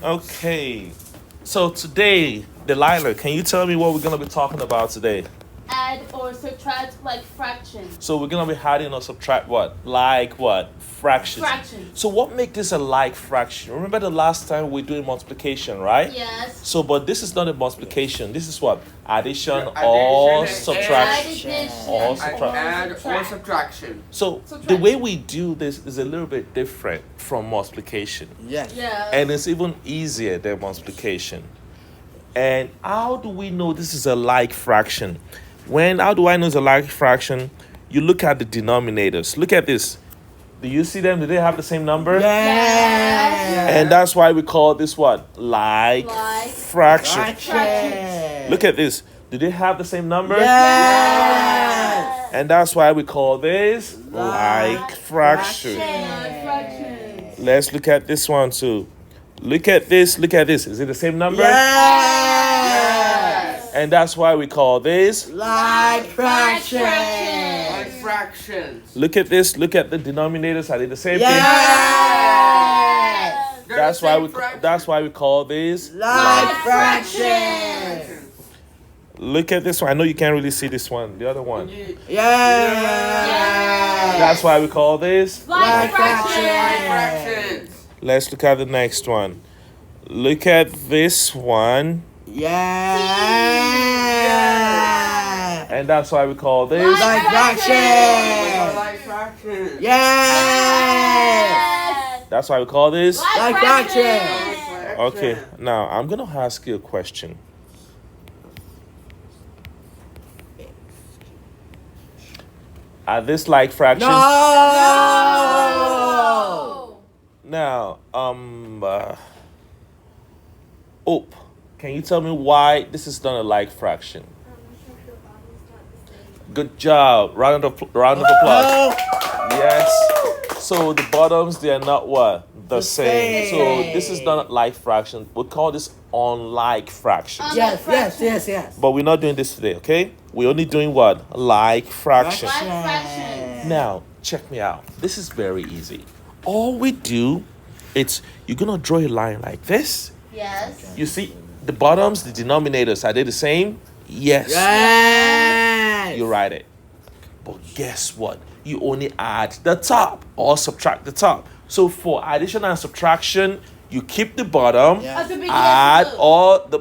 Okay. So today, Delilah, can you tell me what we're gonna be talking about today? Add or subtract like fractions. So we're gonna be adding or subtract what? Like what? Fractions. Fractions. So what makes this a like fraction? Remember the last time we were doing multiplication, right? Yes. So, but this is not a multiplication. This is what? Addition Addition or and subtraction. Addition Or Add or subtract. subtraction. So the Subtract. way we do this is a little bit different from multiplication. Yes. Yeah. And it's even easier than multiplication. And how do we know this is a like fraction? How do I know it's a like fraction? You look at the denominators. Look at this. Do you see them? Do they have the same number? Yes. And that's why we call this what? Like Like fraction. Fraction. Look at this. Do they have the same number? Yes. And that's why we call this like fraction. Like fractions. Let's look at this one too. Look at this. Look at this. Is it the same number? Yes. And that's why we call this. Like fraction. Like fractions. Look at this. Look at the denominators. Are they the same Yes. They're thing? the same fraction. That's why we call this. Like fraction. Look at this one. I know you can't really see this one. The other one. Yes. That's why we call this. Like fraction. Like fractions. fractions. Let's look at the next one. Look at this one. Yes. And that's why we call this. Like fraction. Like fractions. Yes. That's why we call this. Like fraction. Like Okay, fraction. now I'm going to ask you a question. Are this like fractions? No. Now, can you tell me why this is not a like fraction? Good job. Round of applause. Oh. Yes. So the bottoms, they are not what? The same. same. So this is not a like fraction. We call this unlike fraction. Yes. Yes. But we're not doing this today, okay? We're only doing what? Like fraction. Like fractions. Now, check me out. This is very easy. All we do, you're gonna draw a line like this. Yes. You see the bottoms, the denominators, are they the same? Yes. Yes. You write it. But guess what? You only add the top or subtract the top. So for addition and subtraction, you keep the bottom, Yeah. At the beginning, add of the all the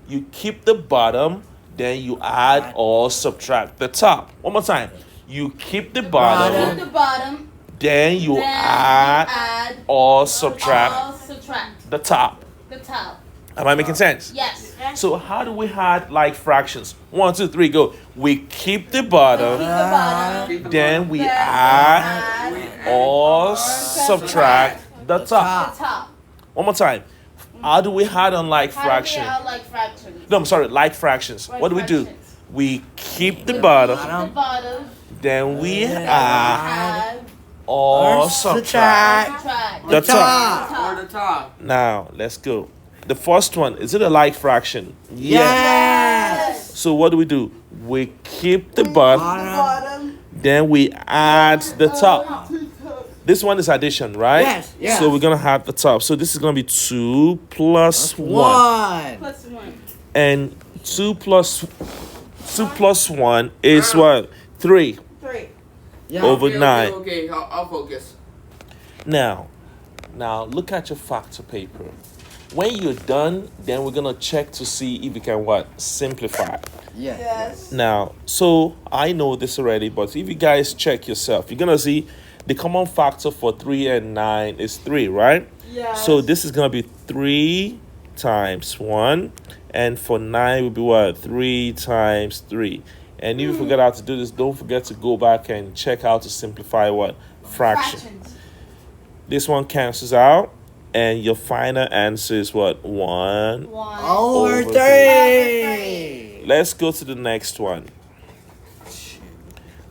you keep the bottom, then you add or subtract the top. One more time. You keep the bottom, the bottom. then you Then add or or subtract subtract the top. the top. Am I making sense? Yes. So how do we add like fractions? 1, 2, 3, go. We keep the bottom, Keep the bottom. Keep the then bottom. we Then add We add or subtract the top. the top. One more time. How do we add on like How do we fraction? add like fractions? No, I'm sorry, like fractions. Like What do we do? fractions. We keep the We bottom, keep the bottom. then we add Add or Or subtract subtract the top. top. Or the top. Now, let's go. The first one, is it a like fraction? Yes. So what do? We keep the bottom, Bottom. then we add the top. This one is addition, right? Yes. So we're going to have the top. So this is going to be 2 plus 1. One. plus 1. And 2 plus 1 is what? 3 3. Yeah. over Okay, 9. Okay, I'll focus. Now, look at your factor paper. When you're done, then we're going to check to see if we can what? Simplify. Yes. Now, so I know this already, but if you guys check yourself, you're going to see the common factor for 3 and 9 is 3, right? Yes. So this is going to be 3 times 1. And for 9 will be what? 3 times 3. And if you forget how to do this, don't forget to go back and check how to simplify what? Fraction. Fractions. This one cancels out. And your final answer is what? 1. 1. Over Over 3. Let's go to the next one.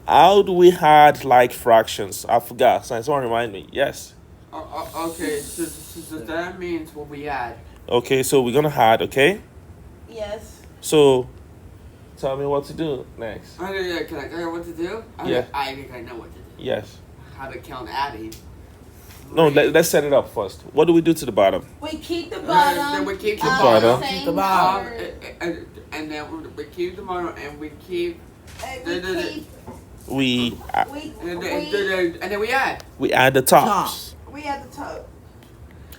How do we add like fractions? I forgot. Someone remind me. Yes. Okay, so that means what we add. Okay, so we're gonna add, okay? Yes. So tell me what to do next. Okay, yeah, can I know what to do? Yeah. I think I know what to do. Yes. How to count adding. No, let's set it up first. What do we do to the bottom? We keep the then bottom. we keep the bottom. Same Keep the bottom. number. And then we keep the bottom and we keep And the- the- we keep. We and then we add. add the tops. We at the top.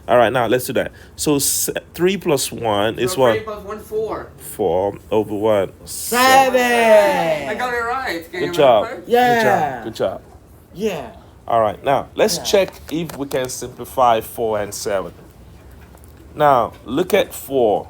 All right, now let's do that. So 3 plus 1 is So what? 3 plus 1, 4. 4 over what? I 7. got it right. Good job. Yeah. Good job. Yeah. All right, now let's Yeah. check if we can simplify 4 and 7. Now, look at 4.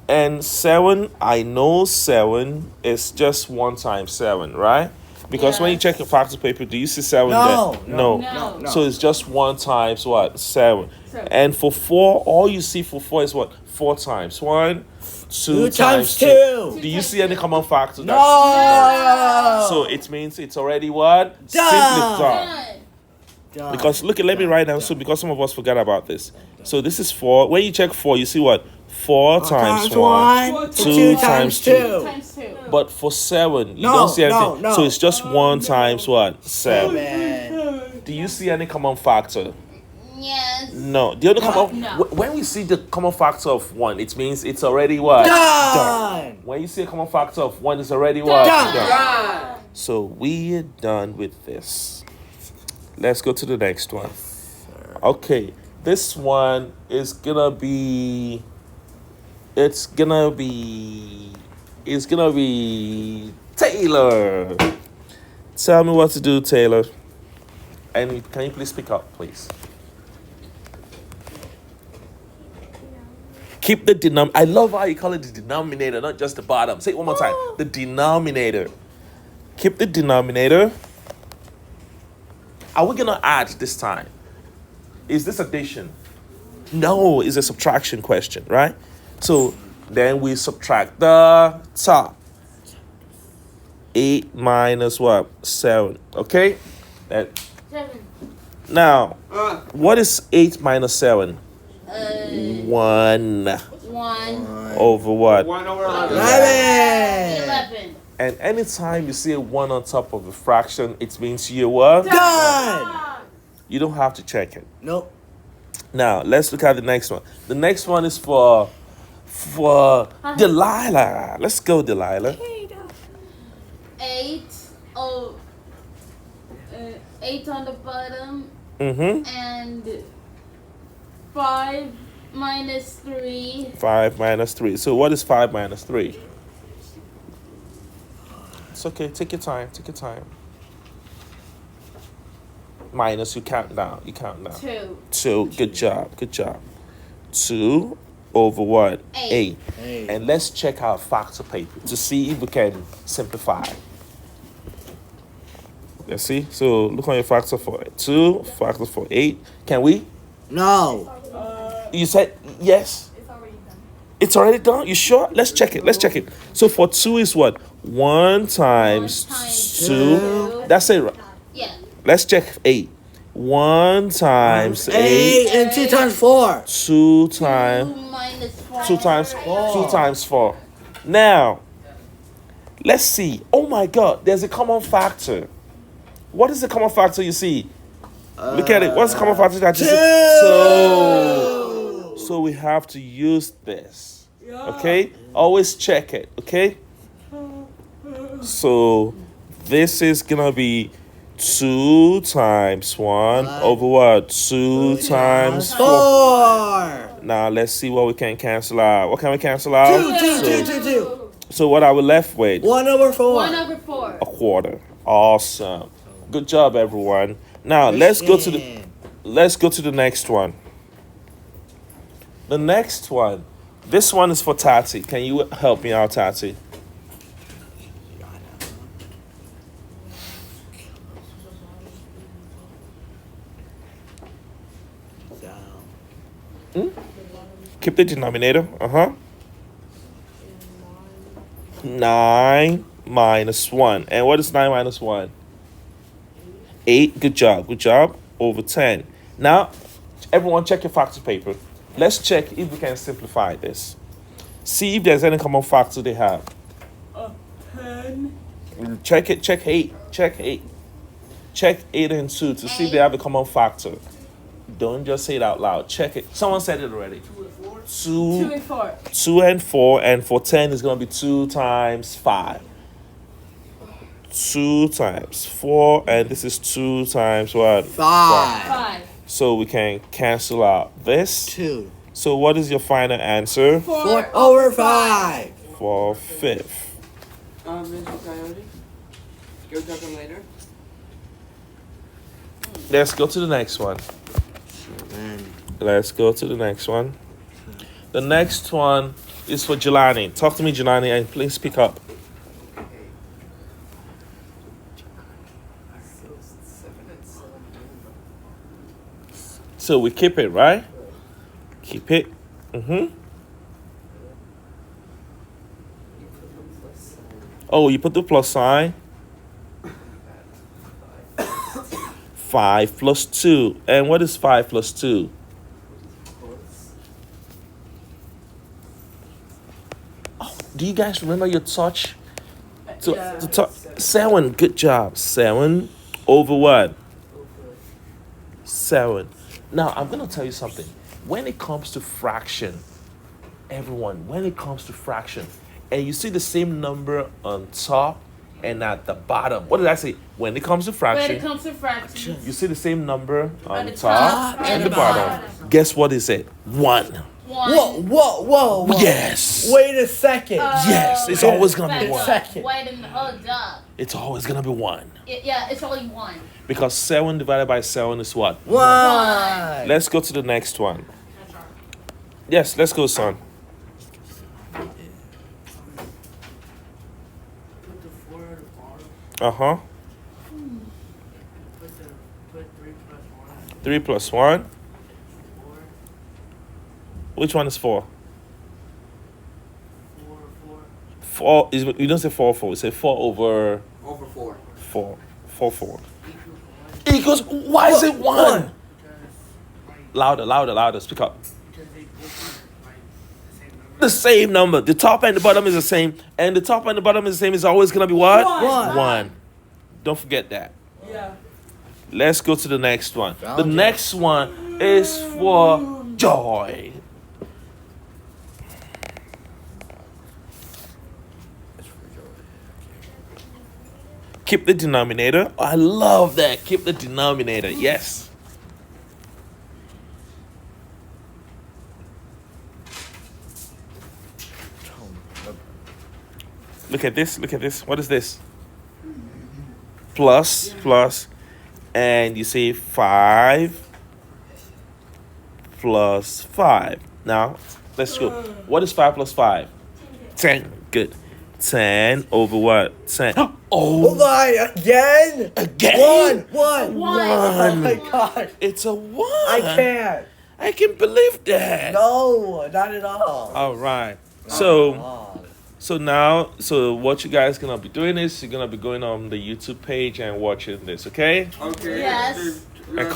And 7, I know 7 is just 1 times 7, right? Because when you check your factor paper, do you see 7 No, there? no, No. So it's just 1 times what? 7. Seven. And for 4, all you see for 4 is what? 4 times 1, 2 2 times 2. Do you see any common factor? No. So it means it's already what? Done. Simply done. Done. Done. Because look, let me write down. So because some of us forgot about this. So this is 4. When you check 4, you see what? 4 times 1. 2 times 2. Times 2. But for 7, you No, don't see anything. no. So it's just 1 times what? 7. 7. Do you see any common factor? Yes. No. The only common No. when we see the common factor of 1, it means it's already what? Done. When you see a common factor of 1, it's already what? Done. Done. So we're done with this. Let's go to the next one. Okay, this one is gonna be. It's gonna be Taylor. Tell me what to do, Taylor. And can you please speak up, please? Keep the denominator. I love how you call it the denominator, not just the bottom. Say it one more time. The denominator. Keep the denominator. Are we gonna add this time? Is this addition? No, it's a subtraction question, right? So then we subtract the top. 8 minus what? 7. Okay? That, 7. now, Uh, what is 8 minus 7? 1 1. over what? 1 over 11. 11. 11. And anytime you see a 1 on top of a fraction, it means you what? Done. You don't have to check it. Nope. Now, let's look at the next one. The next one is for Delilah. Let's go, Delilah. 8. Oh. 8 on the bottom. Mm-hmm. And 5 minus 3. 5 minus 3. So what is 5 minus 3? It's okay. Take your time. Take your time. Minus, you count down. You count down. 2. 2. Good job. Good job. 2 over what? 8. 8. And let's check our factor paper to see if we can simplify. Let's see. So look on your factor for 2, factor for 8. Can we? No. You said yes? It's already done? You sure? Let's check it. Let's check it. So for 2 is what? 1 times 2. 2. That's it. Right? Yeah. Let's check 8. 1 times 8. 8 and 2 times 4. 2 2 times minus 4. 2 times 4. 2 times 4. Now, let's see. Oh my God, there's a common factor. What is the common factor you see? Look at it. What's the common factor that you see? 2. So we have to use this. Okay? Always check it. Okay? So this is gonna be 2 times 1 over what? 2 times 4. 4. Now let's see what we can cancel out. What can we cancel out? 2. So what are we left with? 1 over 4. 1 over 4. A quarter. Awesome. Good job, everyone. Now let's go to the next one. The next one. This one is for Tati. Can you help me out, Tati? Keep the denominator. 9 minus 1. And what is 9 minus 1? 8. Good job. Good job. Over 10. Now, everyone check your factor paper. Let's check if we can simplify this. See if there's any common factor they have. 10. Check it. Check 8. Check 8. Check 8 and 2 to see if they have a common factor. Don't just say it out loud. Check it. Someone said it already. 2 and 4. 2 and 4, and for 10 is going to be 2 times 5. 2 times 4, and this is 2 times what? 5. 5. So we can cancel out this. 2. So what is your final answer? 4 over 5. For fifth. Mr. Coyote. Go talk to him later. Let's go to the next one. Let's go to the next one. The next one is for Jelani. Talk to me, Jelani, and please speak up. So we keep it, right? Keep it. Oh, you put the plus sign. 5 plus 2. And what is 5 plus 2? Oh, do you guys remember your touch? The touch 7. Good job. 7 over what? 7. Now, I'm going to tell you something. When it comes to fraction, everyone, when it comes to fraction, and you see the same number on top and at the bottom. What did I say? When it comes to When fraction, it comes to fractions. you see the same number on the top top and the bottom. Guess what is it? 1. 1. Whoa. Yes. Wait a second. Yes, it's always going to be Back 1. up. Second. Wait a minute. Hold up. It's always going to be 1. Yeah, it's only 1. Because 7 divided by 7 is what? 1. Let's go to the next one. Yes, let's go, son. Put the 4 at the bottom. Uh-huh. Put 3 plus 1. 3 plus 1. 4. Which one is 4? 4. 4 is, you don't say 4 4. You say 4 over Over 4. 4. 4 4. Equals 1. Equals, why is it 1? Because, like, Louder. Speak up. because they both are, like, The the same number. same number. The top and the bottom is the same. And the top and the bottom is the same. It's always going to be what? 1. 1. Don't forget that. Yeah. Let's go to the next one. Found The it. next one is for Joy. Keep the denominator. I love that. Keep the denominator. Yes. Look at this. What is this? Plus. And you say 5 plus 5. Now, let's go. What is 5 plus 5? 10. Good. 10 over what? 10. Oh Oh, my, again? again? 1. One. Oh my god. It's a 1. I can't. I can believe that. No, not at all. All right. Oh. So now, what you guys gonna be doing is you're gonna be going on the YouTube page and watching this, okay? Okay. Yes. And